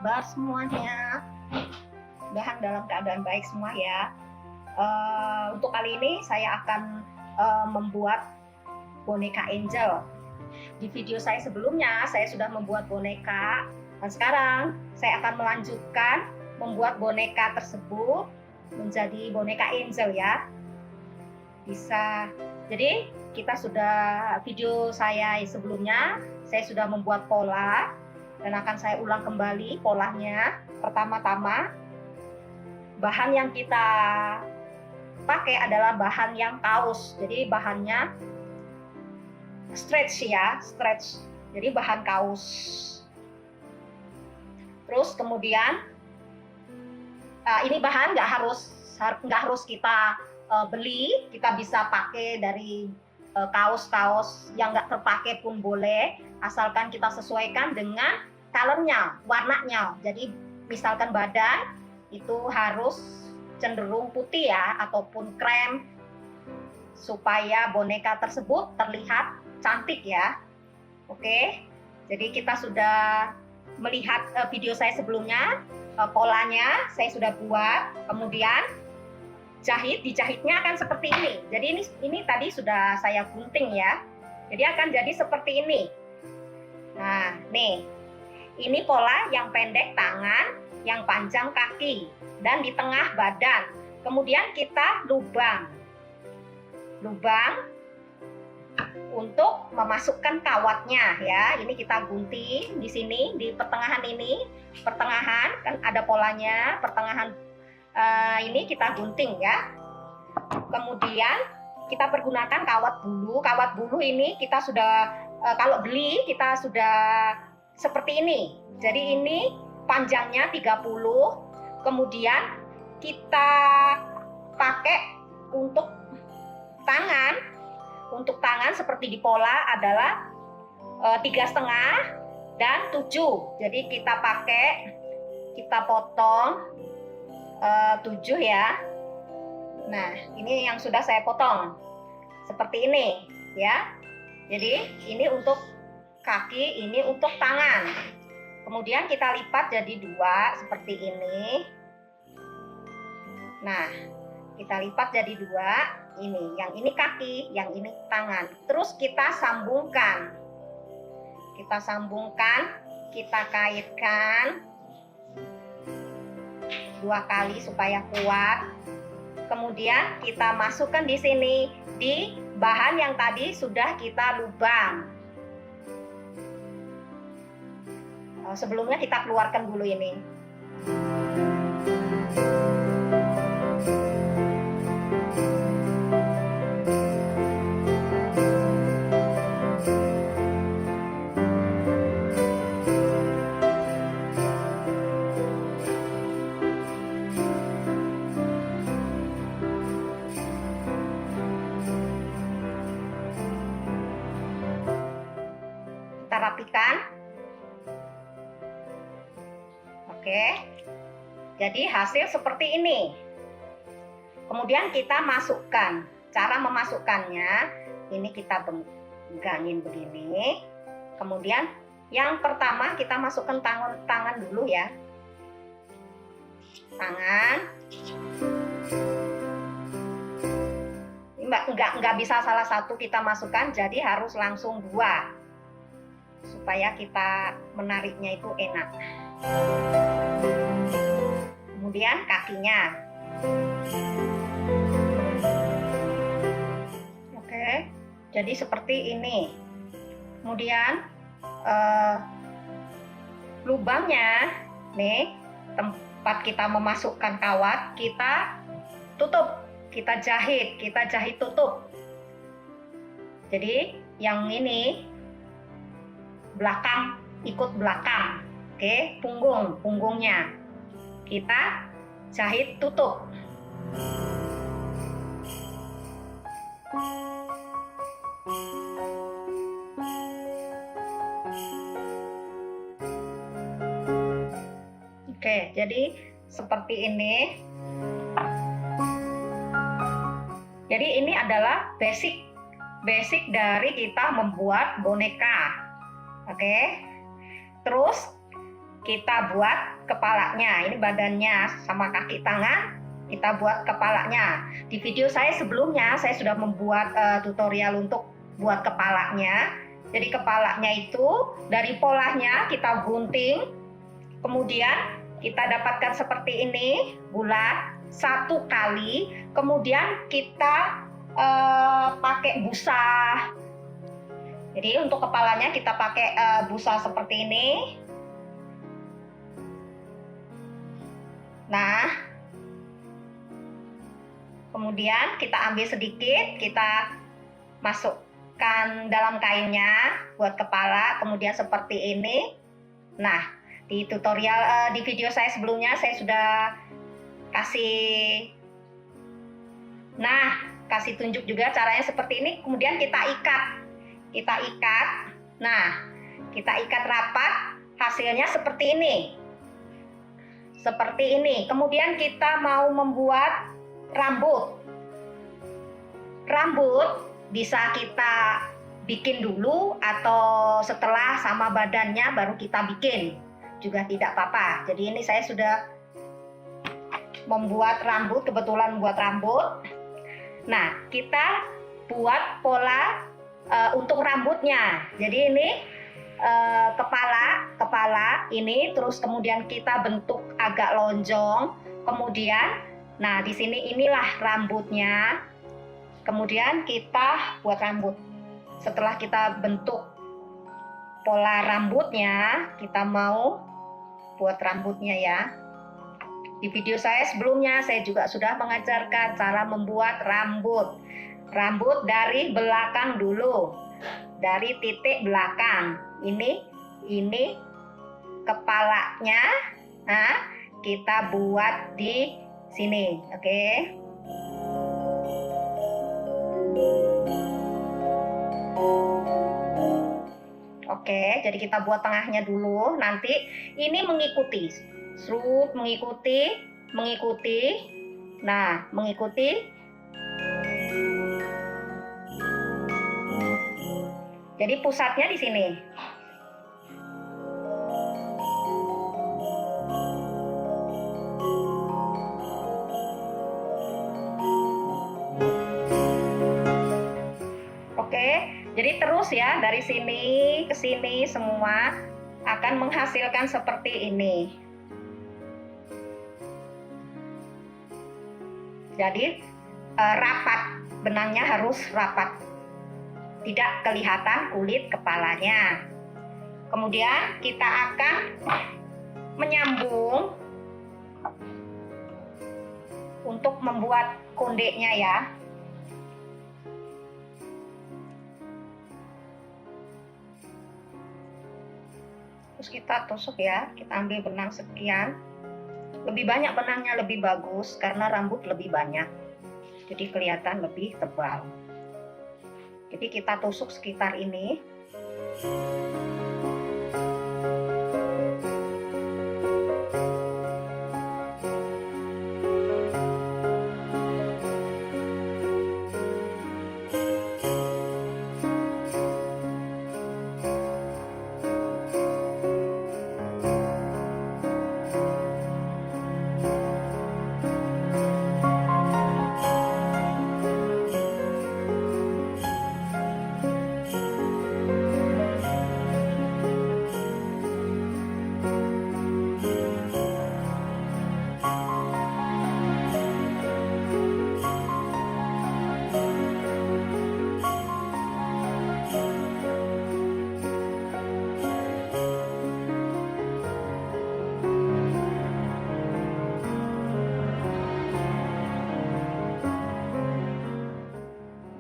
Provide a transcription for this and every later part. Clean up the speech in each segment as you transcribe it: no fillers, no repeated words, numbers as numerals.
kabar semuanya? Mudah-mudahan dalam keadaan baik semua ya. Untuk kali ini saya akan membuat boneka angel. Di video saya sebelumnya saya sudah membuat boneka, dan sekarang saya akan melanjutkan membuat boneka tersebut menjadi boneka angel ya. Bisa. Jadi kita sudah video saya sebelumnya, saya sudah membuat pola dan akan saya ulang kembali polanya. Pertama-tama bahan yang kita pakai adalah bahan yang kaos. Jadi bahannya stretch ya, stretch. Jadi bahan kaos. Terus kemudian ini bahan nggak harus kita beli, kita bisa pakai dari kaos-kaos yang nggak terpakai pun boleh, asalkan kita sesuaikan dengan colornya, warnanya. Jadi misalkan badan itu harus cenderung putih ya, ataupun krem, supaya boneka tersebut terlihat cantik ya. Oke, jadi kita sudah melihat video saya sebelumnya, polanya saya sudah buat, kemudian dijahitnya akan seperti ini. Jadi ini tadi sudah saya gunting ya, jadi akan jadi seperti ini. Nah nih, ini pola yang pendek tangan, yang panjang kaki, dan di tengah badan. Kemudian kita lubang untuk memasukkan kawatnya ya. Ini kita gunting di sini, di pertengahan ini, pertengahan kan ada polanya, pertengahan ini kita gunting ya. Kemudian kita pergunakan kawat bulu. Kawat bulu ini kita sudah kalau beli kita sudah seperti ini. Jadi ini panjangnya 30. Kemudian kita pakai untuk tangan. Untuk tangan seperti di pola adalah 3,5 dan 7. Jadi kita potong 7 ya. Nah ini yang sudah saya potong seperti ini ya. Jadi ini untuk kaki, ini untuk tangan. Kemudian kita lipat jadi 2 seperti ini. Nah kita lipat jadi 2. Ini, yang ini kaki, yang ini tangan. Terus kita sambungkan. Kita kaitkan 2 kali supaya kuat. Kemudian kita masukkan di sini di bahan yang tadi sudah kita lubang. Sebelumnya kita keluarkan dulu ini. Kita rapikan. Oke, jadi hasil seperti ini. Kemudian kita masukkan. Cara memasukkannya ini kita pegangin begini. Kemudian yang pertama kita masukkan tangan dulu ya. Tangan. Nggak bisa salah satu kita masukkan, jadi harus langsung 2 supaya kita menariknya itu enak. Kemudian kakinya. Oke, jadi seperti ini. Kemudian lubangnya nih, tempat kita memasukkan kawat, kita tutup, kita jahit tutup. Jadi yang ini belakang ikut belakang. Oke, punggungnya kita jahit tutup. Oke, jadi seperti ini. Jadi ini adalah basic dari kita membuat boneka. Oke. Terus kita buat kepalanya. Ini badannya sama kaki tangan, kita buat kepalanya. Di video saya sebelumnya saya sudah membuat tutorial untuk buat kepalanya. Jadi kepalanya itu dari polanya kita gunting, kemudian kita dapatkan seperti ini, bulat, 1 kali, kemudian kita pakai busa. Jadi untuk kepalanya kita pakai busa seperti ini. Nah, kemudian kita ambil sedikit, kita masukkan dalam kainnya buat kepala, kemudian seperti ini. Nah, di tutorial di video saya sebelumnya saya sudah kasih tunjuk juga caranya seperti ini. Kemudian kita ikat. Nah, kita ikat rapat, hasilnya seperti ini. Kemudian kita mau membuat rambut. Bisa kita bikin dulu atau setelah sama badannya baru kita bikin, juga tidak apa-apa. Jadi ini saya sudah membuat rambut, kebetulan membuat rambut. Nah, kita buat pola untuk rambutnya. Jadi ini kepala ini, terus kemudian kita bentuk agak lonjong, kemudian nah di sini inilah rambutnya, kemudian kita buat rambut. Setelah kita bentuk pola rambutnya, kita mau buat rambutnya ya. Di video saya sebelumnya saya juga sudah mengajarkan cara membuat rambut dari belakang dulu, dari titik belakang. Ini kepalanya, nah kita buat di sini, oke? Oke, jadi kita buat tengahnya dulu. Nanti ini mengikuti, mengikuti. Nah, mengikuti. Jadi pusatnya di sini. Oke, jadi terus ya dari sini ke sini semua akan menghasilkan seperti ini. Jadi rapat, benangnya harus rapat, tidak kelihatan kulit kepalanya. Kemudian kita akan menyambung untuk membuat kondeknya ya. Terus kita tusuk ya, kita ambil benang sekian. Lebih banyak benangnya lebih bagus karena rambut lebih banyak, jadi kelihatan lebih tebal. Jadi kita tusuk sekitar ini.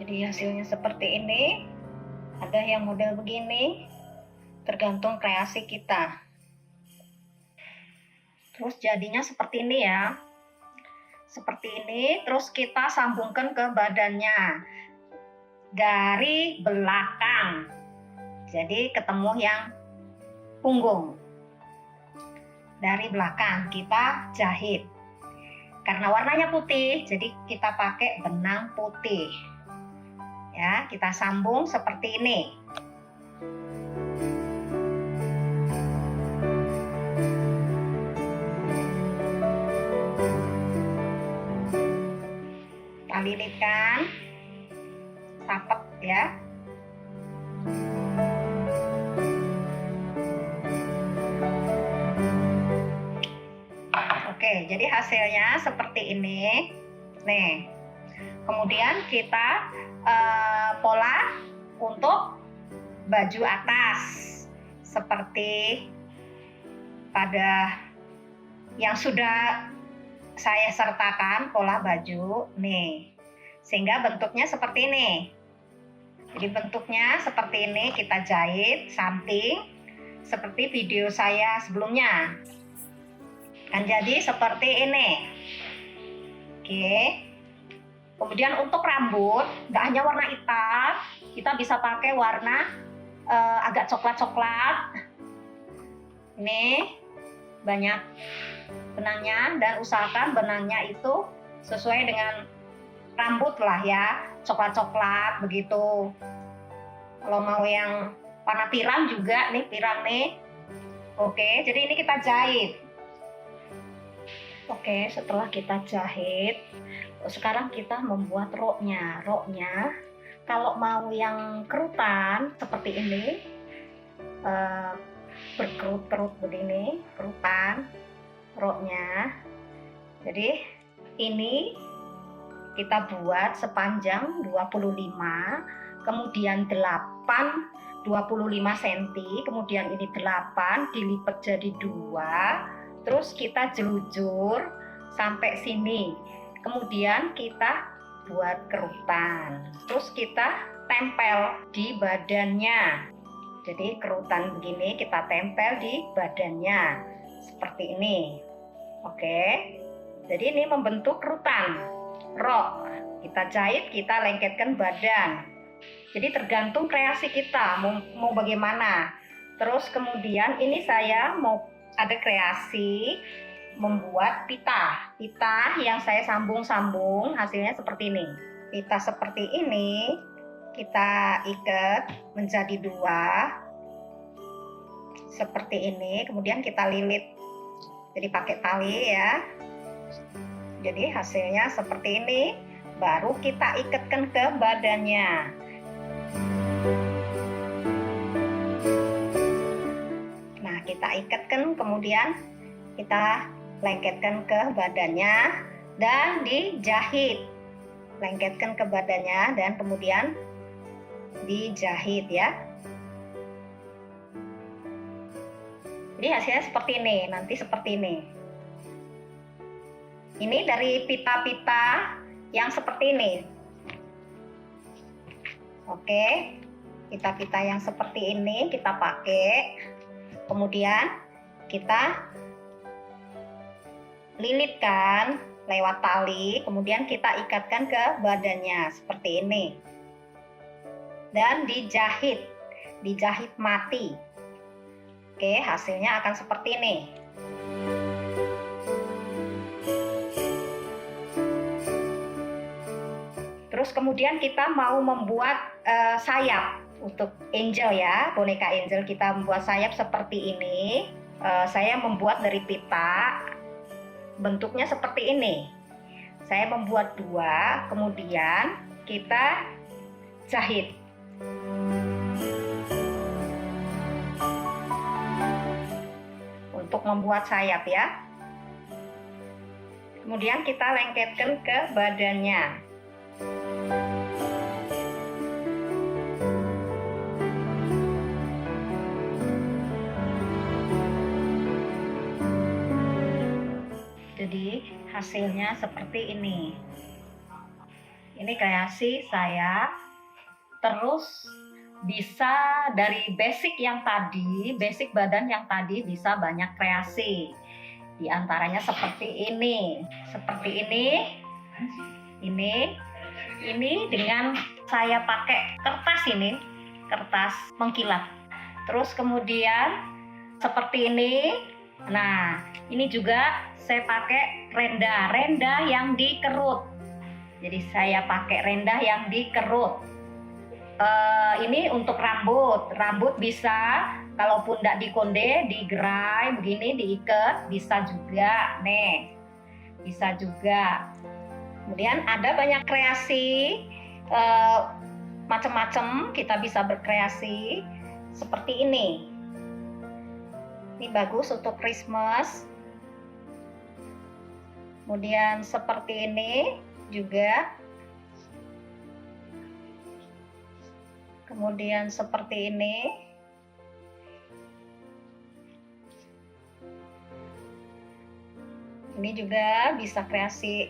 Jadi hasilnya seperti ini. Ada yang model begini, tergantung kreasi kita. Terus jadinya seperti ini ya. Seperti ini, terus kita sambungkan ke badannya dari belakang. Jadi ketemu yang punggung. Dari belakang kita jahit. Karena warnanya putih, jadi kita pakai benang putih. Ya, kita sambung seperti ini. Oke, jadi hasilnya seperti ini. Nih, kemudian kita pola untuk baju atas seperti pada yang sudah saya sertakan pola baju nih, sehingga bentuknya seperti ini. Jadi bentuknya seperti ini, kita jahit samping seperti video saya sebelumnya. Kan jadi seperti ini. Oke. Kemudian untuk rambut, nggak hanya warna hitam, kita bisa pakai warna agak coklat-coklat. Ini banyak benangnya, dan usahakan benangnya itu sesuai dengan rambut lah ya, coklat-coklat begitu. Kalau mau yang warna pirang juga nih, pirang nih. Oke, jadi ini kita jahit. Oke, setelah kita jahit, sekarang kita membuat roknya. Roknya, kalau mau yang kerutan seperti ini, berkerut-kerut begini, kerutan roknya. Jadi ini kita buat sepanjang 25, kemudian 8, 25 cm, kemudian ini 8 dilipat jadi 2, terus kita jelujur sampai sini, kemudian kita buat kerutan, terus kita tempel di badannya. Jadi kerutan begini kita tempel di badannya seperti ini. Oke, jadi ini membentuk kerutan rok. Kita jahit, kita lengketkan badan. Jadi tergantung kreasi kita mau bagaimana. Terus kemudian ini saya mau ada kreasi membuat pita yang saya sambung-sambung, hasilnya seperti ini. Pita seperti ini kita ikat menjadi 2 seperti ini, kemudian kita lilit jadi pakai tali ya. Jadi hasilnya seperti ini, baru kita ikatkan ke badannya. Nah, kita ikatkan, kemudian kita lengketkan ke badannya dan dijahit. Lengketkan ke badannya dan kemudian dijahit ya. Jadi hasilnya seperti ini, nanti seperti ini. Ini dari pita-pita yang seperti ini. Oke, pita-pita yang seperti ini kita pakai. Kemudian kita lilitkan lewat tali, kemudian kita ikatkan ke badannya seperti ini. Dan dijahit mati. Oke, hasilnya akan seperti ini. Terus kemudian kita mau membuat sayap untuk angel ya, boneka angel. Kita membuat sayap seperti ini. Saya membuat dari pita, bentuknya seperti ini. Saya membuat 2, kemudian kita jahit. Untuk membuat sayap ya. Kemudian kita lengketkan ke badannya. Jadi hasilnya seperti ini. Ini kreasi saya. Terus bisa dari basic yang tadi, basic badan yang tadi bisa banyak kreasi. Di antaranya seperti ini. Seperti ini dengan saya pakai kertas ini, kertas mengkilat. Terus kemudian seperti ini. Nah, ini juga saya pakai renda yang dikerut. Jadi saya pakai renda yang dikerut. Ini untuk rambut bisa, kalaupun tidak dikonde, digerai begini, diikat, bisa juga nih, bisa juga. Kemudian ada banyak kreasi, macam-macam kita bisa berkreasi seperti ini bagus untuk Christmas. Kemudian seperti ini juga. Kemudian seperti ini. Ini juga bisa kreasi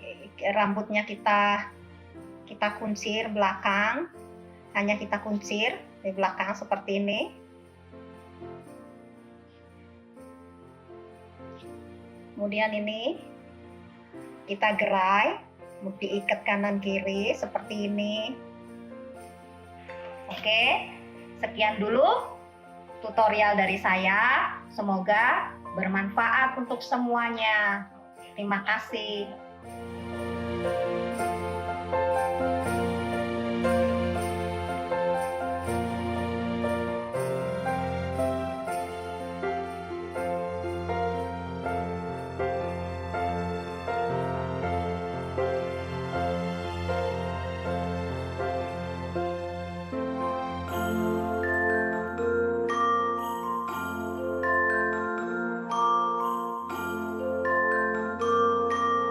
rambutnya kita kuncir belakang. Hanya kita kuncir di belakang seperti ini. Kemudian ini kita gerai, diikat kanan kiri seperti ini. Oke, sekian dulu tutorial dari saya. Semoga bermanfaat untuk semuanya. Terima kasih.